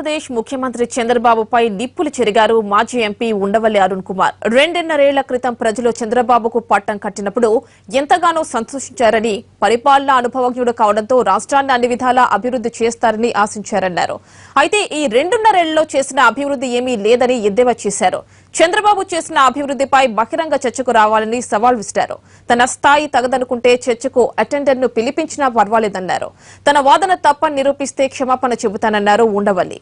ఆంధ్రప్రదేశ్ ముఖ్యమంత్రి చంద్రబాబుపై నిప్పులు చెరిగారు మాజీ ఎంపీ ఉండవల్లి అరుణ్ కుమార్. 2.5 ఏళ్ల క్రితం ప్రజలు చంద్రబాబుకు పట్టం కట్టినప్పుడు ఎంతగానో సంతోషించారని, పరిపాలనా అనుభవజ్ఞుడు కావడంతో రాష్ట్రాన్ని అన్ని విధాలా అభివృద్ధి చేస్తారని ఆశించారన్నారు. అయితే ఈ 2.5 ఏళ్లలో చేసిన అభివృద్ధి ఏమీ లేదని ఎద్దేవా చేశారు. చంద్రబాబు చేసిన అభివృద్ధిపై బహిరంగ చర్చకు రావాలని సవాల్ విసిరారు. తన స్థాయి తగదనుకుంటే చర్చకు అటెండర్ను పిలిపించినా పర్వాలేదన్నారు. తన వాదన తప్పని నిరూపిస్తే క్షమాపణ చెబుతానన్నారు ఉండవల్లి.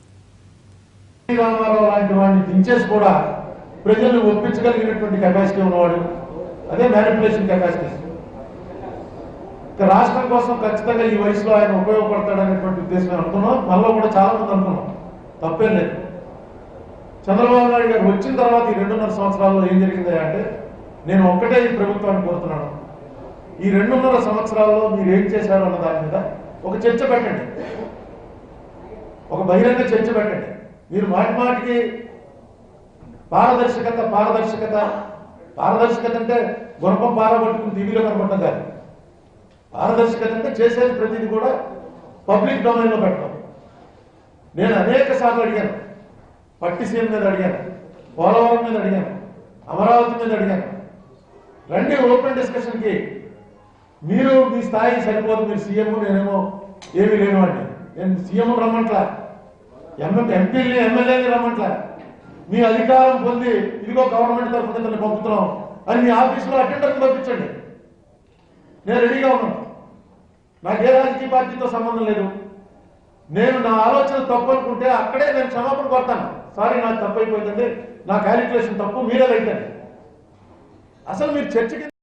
రాష్ట్రం కోసం ఖచ్చితంగా ఈ వయసులో ఆయన ఉపయోగపడతాడనేటువంటి ఉద్దేశం అనుకున్నాం. మనలో కూడా చాలా మంది అనుకున్నాం, తప్పేం లేదు. చంద్రబాబు నాయుడు గారు వచ్చిన తర్వాత ఈ 2.5 సంవత్సరాల్లో ఏం జరిగింది అంటే, నేను ఒక్కటే ఈ ప్రభుత్వాన్ని కోరుతున్నాను, ఈ 2.5 సంవత్సరాల్లో మీరు ఏం చేశారు అన్న దాని మీద ఒక చర్చ పెట్టండి, ఒక బహిరంగ చర్చ పెట్టండి. మీరు మాటి మాటికి పారదర్శకత పారదర్శకత పారదర్శకత అంటే గుణపం పారబట్టుకుని టీవీలో కనబడటం కాదు. పారదర్శకత అంటే చేసేది ప్రతిదీ కూడా పబ్లిక్ డొమైన్లో పెట్టడం. నేను అనేక సార్లు అడిగాను, పట్టిసీమ మీద అడిగాను, పోలవరం మీద అడిగాను, అమరావతి మీద అడిగాను. రండి ఓపెన్ డిస్కషన్కి. మీరు మీ స్థాయి సరిపోదు, మీరు సీఎం, నేనేమో ఏమీ లేను అండి. నేను సీఎం రమ్మంట్లా, ఎంపీని ఎమ్మెల్యేని రమ్మంట్లా. మీ అధికారం పొంది ఇదిగో గవర్నమెంట్ తరఫున పంపుతున్నాం అని మీ ఆఫీసులో అటెండర్ని పంపించండి. నేను రెడీగా ఉన్నాను. నాకు ఏ రాజకీయ పార్టీతో సంబంధం లేదు. నేను నా ఆలోచన తప్పు అనుకుంటే అక్కడే నేను క్షమాపణ కోరుతాను. సారీ, నాకు తప్పు అయిపోయిందండి, నా క్యాలిక్యులేషన్ తప్పు, మీరే రైట్. అసలు మీరు చర్చకి